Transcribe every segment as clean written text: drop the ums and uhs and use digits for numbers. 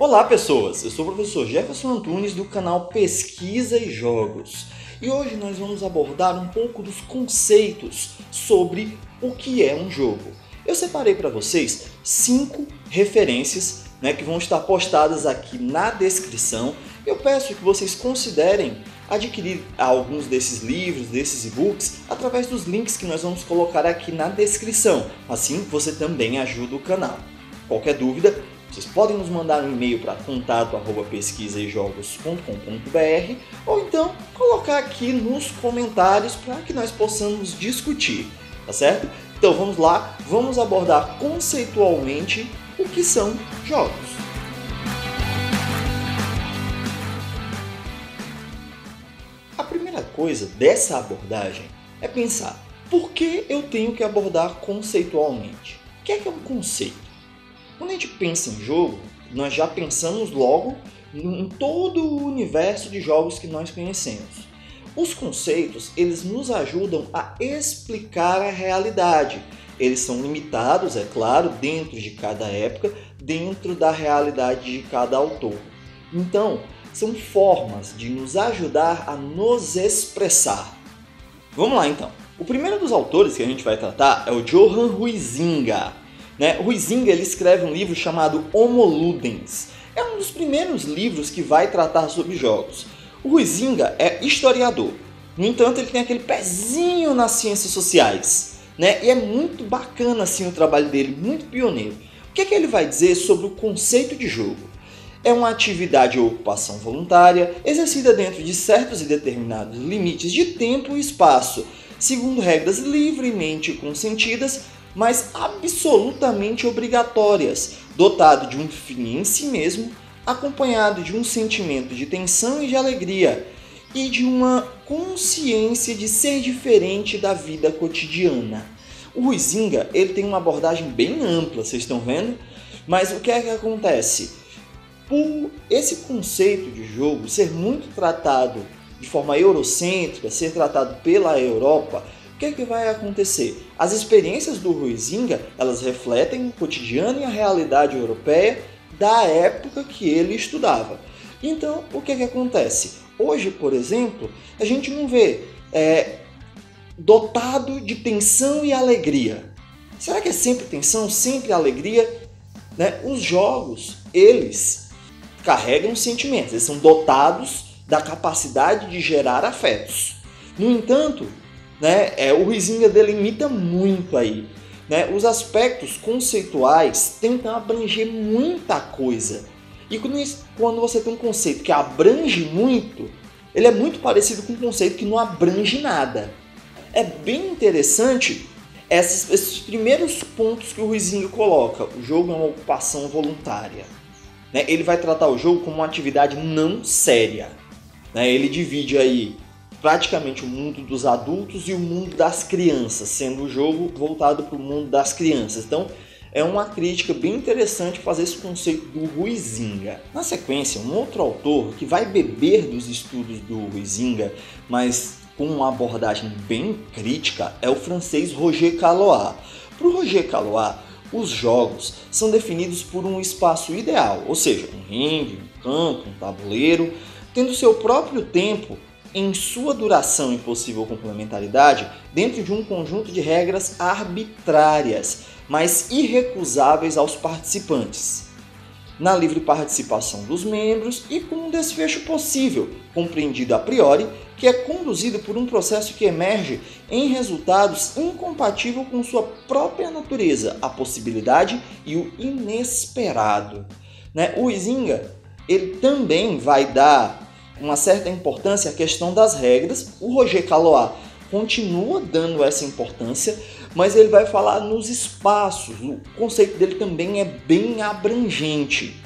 Olá pessoas, eu sou o professor Jefferson Antunes do canal Pesquisa e Jogos e hoje nós vamos abordar um pouco dos conceitos sobre o que é um jogo. Eu separei para vocês 5 referências que vão estar postadas aqui na descrição. Eu peço que vocês considerem adquirir alguns desses livros, desses e-books, através dos links que nós vamos colocar aqui na descrição. Assim você também ajuda o canal. Qualquer dúvida, vocês podem nos mandar um e-mail para contato@pesquisaejogos.com.br ou então colocar aqui nos comentários para que nós possamos discutir, tá certo? Então vamos lá, vamos abordar conceitualmente o que são jogos. A primeira coisa dessa abordagem é pensar, por que eu tenho que abordar conceitualmente? O que é um conceito? Quando a gente pensa em jogo, nós já pensamos logo em todo o universo de jogos que nós conhecemos. Os conceitos, eles nos ajudam a explicar a realidade. Eles são limitados, é claro, dentro de cada época, dentro da realidade de cada autor. Então, são formas de nos ajudar a nos expressar. Vamos lá então. O primeiro dos autores que a gente vai tratar é o Johann Huizinga. O Huizinga ele escreve um livro chamado Homo Ludens. É um dos primeiros livros que vai tratar sobre jogos. O Huizinga é historiador. No entanto, ele tem aquele pezinho nas ciências sociais. E é muito bacana assim, o trabalho dele, muito pioneiro. O que ele vai dizer sobre o conceito de jogo? É uma atividade ou ocupação voluntária, exercida dentro de certos e determinados limites de tempo e espaço, segundo regras livremente consentidas, mas absolutamente obrigatórias, dotado de um fim em si mesmo, acompanhado de um sentimento de tensão e de alegria, e de uma consciência de ser diferente da vida cotidiana. O Huizinga ele tem uma abordagem bem ampla, vocês estão vendo? Mas o que é que acontece? Por esse conceito de jogo ser muito tratado de forma eurocêntrica, ser tratado pela Europa, o que é que vai acontecer? As experiências do Huizinga, elas refletem o cotidiano e a realidade europeia da época que ele estudava. Então, o que é que acontece? Hoje, por exemplo, a gente não vê dotado de tensão e alegria. Será que é sempre tensão, sempre alegria? Os jogos, eles carregam sentimentos, eles são dotados da capacidade de gerar afetos. No entanto, o Huizinga delimita muito aí. Os aspectos conceituais tentam abranger muita coisa. E quando você tem um conceito que abrange muito, ele é muito parecido com um conceito que não abrange nada. É bem interessante esses primeiros pontos que o Huizinga coloca. O jogo é uma ocupação voluntária. Ele vai tratar o jogo como uma atividade não séria. Ele divide aí praticamente o mundo dos adultos e o mundo das crianças, sendo o jogo voltado para o mundo das crianças. Então, é uma crítica bem interessante fazer esse conceito do Huizinga. Na sequência, um outro autor que vai beber dos estudos do Huizinga, mas com uma abordagem bem crítica, é o francês Roger Caillois. Para o Roger Caillois, os jogos são definidos por um espaço ideal, ou seja, um ringue, um campo, um tabuleiro, tendo seu próprio tempo em sua duração e possível complementaridade dentro de um conjunto de regras arbitrárias, mas irrecusáveis aos participantes, na livre participação dos membros e com um desfecho possível, compreendido a priori, que é conduzido por um processo que emerge em resultados incompatíveis com sua própria natureza, a possibilidade e o inesperado. O Huizinga ele também vai dar uma certa importância à questão das regras. O Roger Caillois continua dando essa importância, mas ele vai falar nos espaços. O conceito dele também é bem abrangente.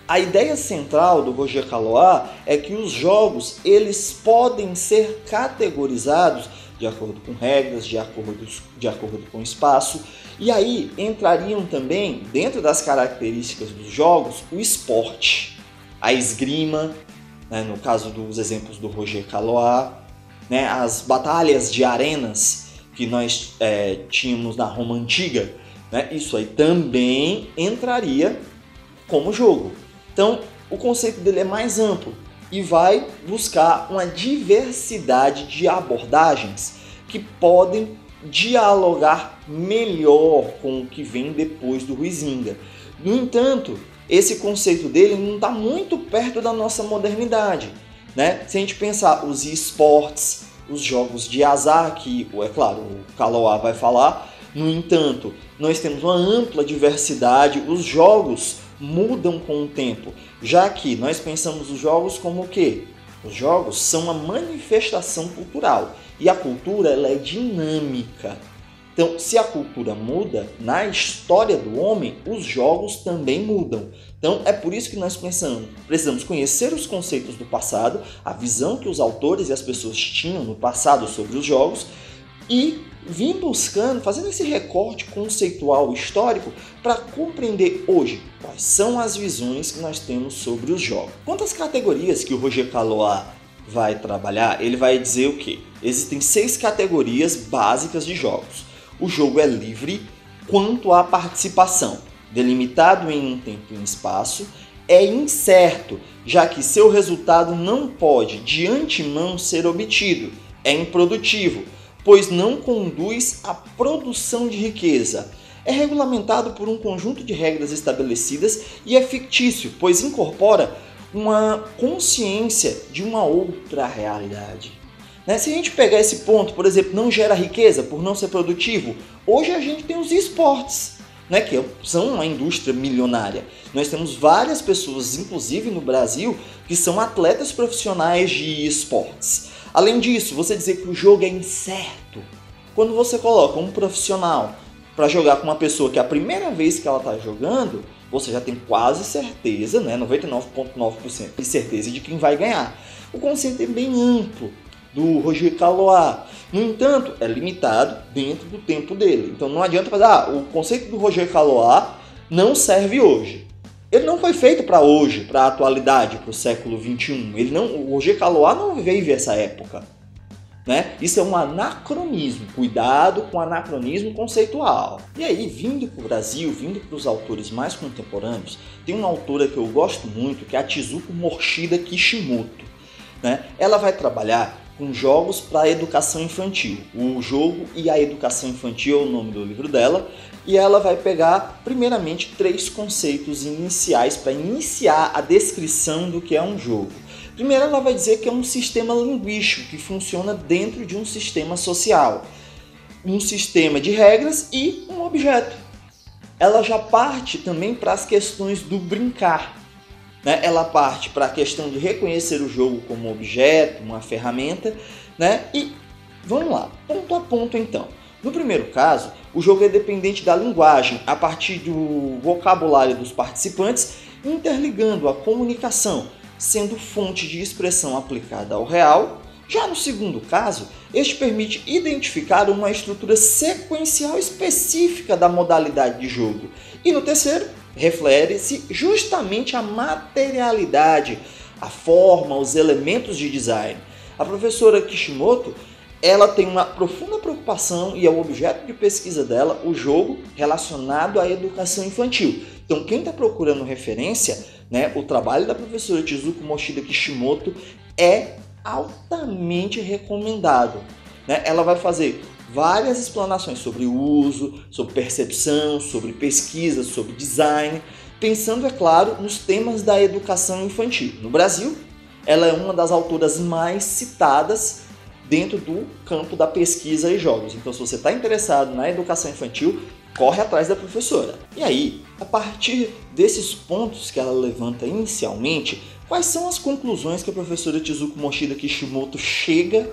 A ideia central do Roger Caillois é que os jogos eles podem ser categorizados de acordo com regras, de acordo com espaço, e aí entrariam também, dentro das características dos jogos, o esporte, a esgrima, no caso dos exemplos do Roger Caillois, as batalhas de arenas que nós tínhamos na Roma Antiga, isso aí também entraria como jogo. Então, o conceito dele é mais amplo e vai buscar uma diversidade de abordagens que podem dialogar melhor com o que vem depois do Huizinga. No entanto, esse conceito dele não está muito perto da nossa modernidade, né? Se a gente pensar os esportes, os jogos de azar, que, é claro, o Kaloa vai falar, no entanto, nós temos uma ampla diversidade, os jogos mudam com o tempo, já que nós pensamos os jogos como o quê? Os jogos são uma manifestação cultural e a cultura ela é dinâmica. Então, se a cultura muda, na história do homem, os jogos também mudam. Então, é por isso que nós precisamos conhecer os conceitos do passado, a visão que os autores e as pessoas tinham no passado sobre os jogos e vir buscando, fazendo esse recorte conceitual histórico para compreender hoje quais são as visões que nós temos sobre os jogos. Quanto às categorias que o Roger Kaloa vai trabalhar, ele vai dizer o quê? Existem 6 categorias básicas de jogos. O jogo é livre quanto à participação, delimitado em um tempo e um espaço, é incerto, já que seu resultado não pode de antemão ser obtido, é improdutivo, pois não conduz à produção de riqueza. É regulamentado por um conjunto de regras estabelecidas e é fictício, pois incorpora uma consciência de uma outra realidade. Se a gente pegar esse ponto, por exemplo, não gera riqueza por não ser produtivo, hoje a gente tem os esportes, que são uma indústria milionária. Nós temos várias pessoas, inclusive no Brasil, que são atletas profissionais de esportes. Além disso, você dizer que o jogo é incerto. Quando você coloca um profissional para jogar com uma pessoa que é a primeira vez que ela está jogando, você já tem quase certeza, 99,9% de certeza de quem vai ganhar. O conceito é bem amplo do Roger Kaloa. No entanto, é limitado dentro do tempo dele. Então não adianta fazer, o conceito do Roger Kaloa não serve hoje. Ele não foi feito para hoje, para a atualidade, para o século XXI. O Roger Kaloa não vive essa época. Isso é um anacronismo. Cuidado com o anacronismo conceitual. E aí, vindo para o Brasil, vindo para os autores mais contemporâneos, tem uma autora que eu gosto muito, que é a Chizuko Morishida Kishimoto. Ela vai trabalhar com jogos para a educação infantil. O jogo e a educação infantil é o nome do livro dela. E ela vai pegar, primeiramente, 3 conceitos iniciais para iniciar a descrição do que é um jogo. Primeiro, ela vai dizer que é um sistema linguístico que funciona dentro de um sistema social. Um sistema de regras e um objeto. Ela já parte também para as questões do brincar. Ela parte para a questão de reconhecer o jogo como objeto, uma ferramenta, E vamos lá, ponto a ponto então. No primeiro caso, o jogo é dependente da linguagem, a partir do vocabulário dos participantes, interligando a comunicação, sendo fonte de expressão aplicada ao real. Já no segundo caso, este permite identificar uma estrutura sequencial específica da modalidade de jogo. E no terceiro, refere-se justamente à materialidade, a forma, os elementos de design. A professora Kishimoto, ela tem uma profunda preocupação e é o objeto de pesquisa dela o jogo relacionado à educação infantil. Então, quem está procurando referência, o trabalho da professora Chizuko Morishida Kishimoto é altamente recomendado. Ela vai fazer várias explanações sobre o uso, sobre percepção, sobre pesquisa, sobre design, pensando, é claro, nos temas da educação infantil. No Brasil, ela é uma das autoras mais citadas dentro do campo da pesquisa e jogos. Então, se você está interessado na educação infantil, corre atrás da professora. E aí, a partir desses pontos que ela levanta inicialmente, quais são as conclusões que a professora Chizuko Morishida Kishimoto chega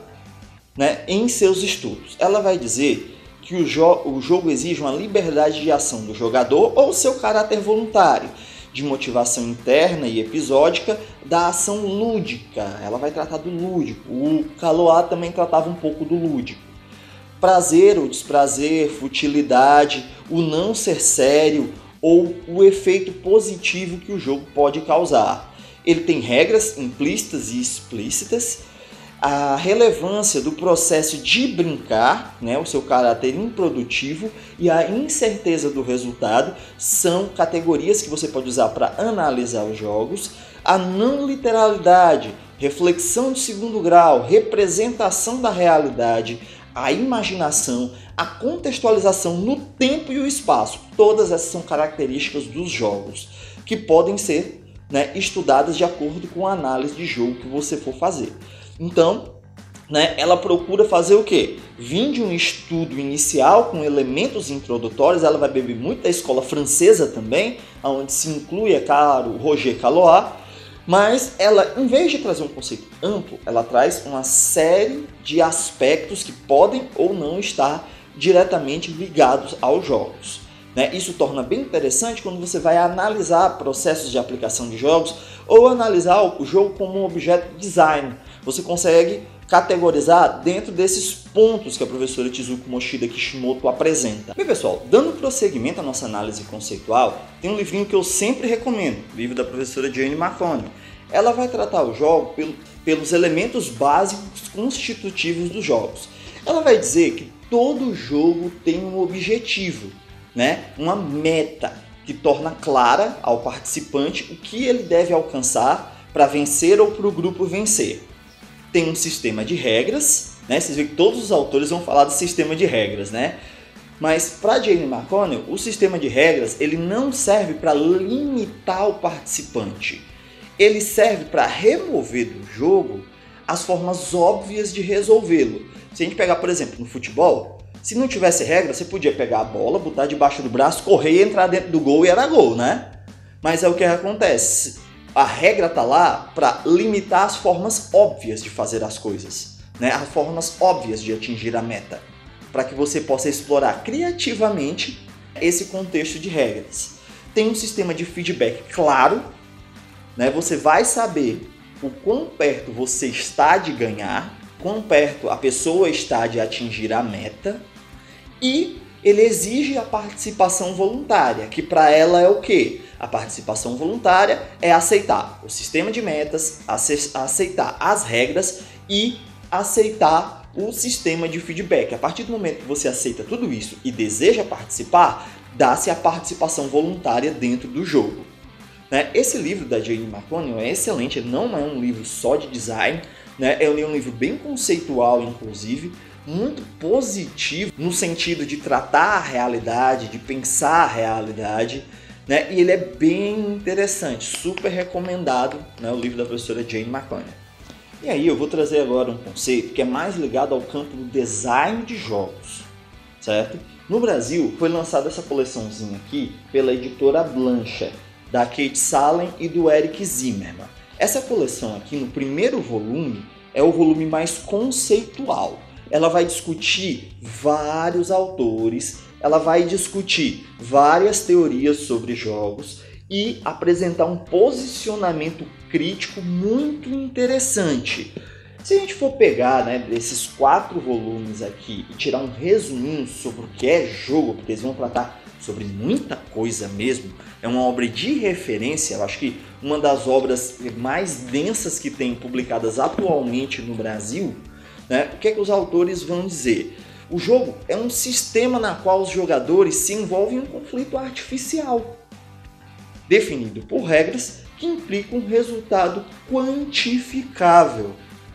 em seus estudos? Ela vai dizer que o jogo exige uma liberdade de ação do jogador ou seu caráter voluntário, de motivação interna e episódica, da ação lúdica. Ela vai tratar do lúdico. O Kaloa também tratava um pouco do lúdico. Prazer ou desprazer, futilidade, o não ser sério ou o efeito positivo que o jogo pode causar. Ele tem regras implícitas e explícitas. a relevância do processo de brincar, né, o seu caráter improdutivo e a incerteza do resultado são categorias que você pode usar para analisar os jogos. A não literalidade, reflexão de segundo grau, representação da realidade, a imaginação, a contextualização no tempo e o espaço. Todas essas são características dos jogos que podem ser, né, estudadas de acordo com a análise de jogo que você for fazer. Então, né, ela procura fazer o quê? Vim de um estudo inicial com elementos introdutórios, ela vai beber muito da escola francesa também, onde se inclui, é claro, o Roger Caillois, mas ela, em vez de trazer um conceito amplo, ela traz uma série de aspectos que podem ou não estar diretamente ligados aos jogos. Né? Isso torna bem interessante quando você vai analisar processos de aplicação de jogos ou analisar o jogo como um objeto de design. Você consegue categorizar dentro desses pontos que a professora Chizuko Mochida Kishimoto apresenta. Bem, pessoal, dando prosseguimento à nossa análise conceitual, tem um livrinho que eu sempre recomendo, o livro da professora Jane McConnell. Ela vai tratar o jogo pelos elementos básicos constitutivos dos jogos. Ela vai dizer que todo jogo tem um objetivo, né? Uma meta que torna clara ao participante o que ele deve alcançar para vencer ou para o grupo vencer. Tem um sistema de regras, né? Vocês veem que todos os autores vão falar do sistema de regras, né? Mas para Jane McConnell, o sistema de regras ele não serve para limitar o participante. Ele serve para remover do jogo as formas óbvias de resolvê-lo. Se a gente pegar, por exemplo, no futebol, se não tivesse regra, você podia pegar a bola, botar debaixo do braço, correr e entrar dentro do gol e era gol, né? Mas é o que acontece. A regra está lá para limitar as formas óbvias de fazer as coisas, né? As formas óbvias de atingir a meta, para que você possa explorar criativamente esse contexto de regras. Tem um sistema de feedback claro, né? Você vai saber o quão perto você está de ganhar, quão perto a pessoa está de atingir a meta, e ele exige a participação voluntária, que para ela é o quê? A participação voluntária é aceitar o sistema de metas, aceitar as regras e aceitar o sistema de feedback. A partir do momento que você aceita tudo isso e deseja participar, dá-se a participação voluntária dentro do jogo. Esse livro da Jane McConnell é excelente, ele não é um livro só de design, né? É um livro bem conceitual, inclusive, muito positivo no sentido de tratar a realidade, de pensar a realidade, né? E ele é bem interessante, super recomendado, né? O livro da professora Jane McConnell. E aí eu vou trazer agora um conceito que é mais ligado ao campo do design de jogos, certo? No Brasil foi lançada essa coleçãozinha aqui pela editora Blancha, da Kate Salen e do Eric Zimmerman. Essa coleção aqui, no primeiro volume, é o volume mais conceitual. Ela vai discutir vários autores, ela vai discutir várias teorias sobre jogos e apresentar um posicionamento crítico muito interessante. Se a gente for pegar, né, esses 4 volumes aqui e tirar um resuminho sobre o que é jogo, porque eles vão tratar sobre muita coisa mesmo, é uma obra de referência, eu acho que uma das obras mais densas que tem publicadas atualmente no Brasil, né? O que é que os autores vão dizer? O jogo é um sistema na qual os jogadores se envolvem em um conflito artificial, definido por regras que implicam um resultado quantificável,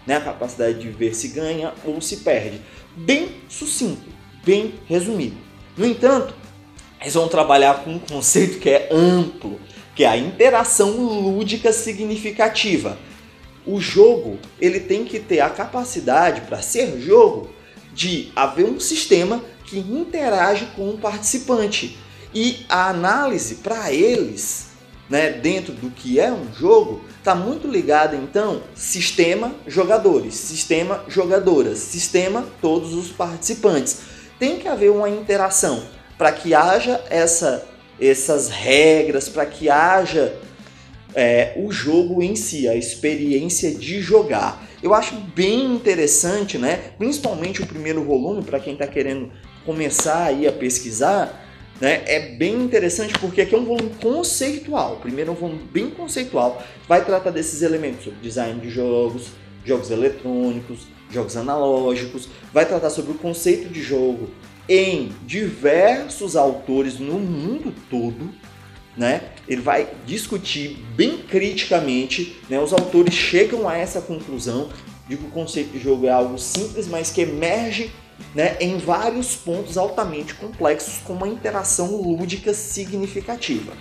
né? A capacidade de ver se ganha ou se perde. Bem sucinto, bem resumido. No entanto, eles vão trabalhar com um conceito que é amplo, que é a interação lúdica significativa. O jogo ele tem que ter a capacidade, para ser jogo, de haver um sistema que interage com o participante. E a análise para eles, né, dentro do que é um jogo, está muito ligada então sistema jogadores, sistema jogadoras, sistema todos os participantes. Tem que haver uma interação para que haja essas regras, para que haja o jogo em si, a experiência de jogar. Eu acho bem interessante, né? Principalmente o primeiro volume, para quem está querendo começar aí a pesquisar, né? É bem interessante porque aqui é um volume conceitual. O primeiro é um volume bem conceitual, vai tratar desses elementos sobre design de jogos, jogos eletrônicos, jogos analógicos, vai tratar sobre o conceito de jogo em diversos autores no mundo todo, né? Ele vai discutir bem criticamente, né? Os autores chegam a essa conclusão de que o conceito de jogo é algo simples, mas que emerge, né, em vários pontos altamente complexos com uma interação lúdica significativa.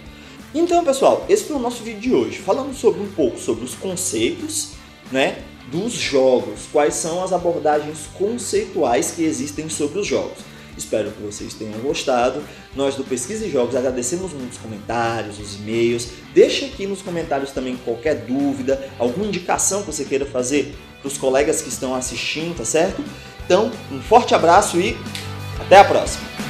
Então, pessoal, esse foi o nosso vídeo de hoje, falando sobre um pouco sobre os conceitos, né, dos jogos, quais são as abordagens conceituais que existem sobre os jogos. Espero que vocês tenham gostado. Nós do Pesquisa e Jogos agradecemos muito os comentários, os e-mails. Deixe aqui nos comentários também qualquer dúvida, alguma indicação que você queira fazer para os colegas que estão assistindo, tá certo? Então, um forte abraço e até a próxima!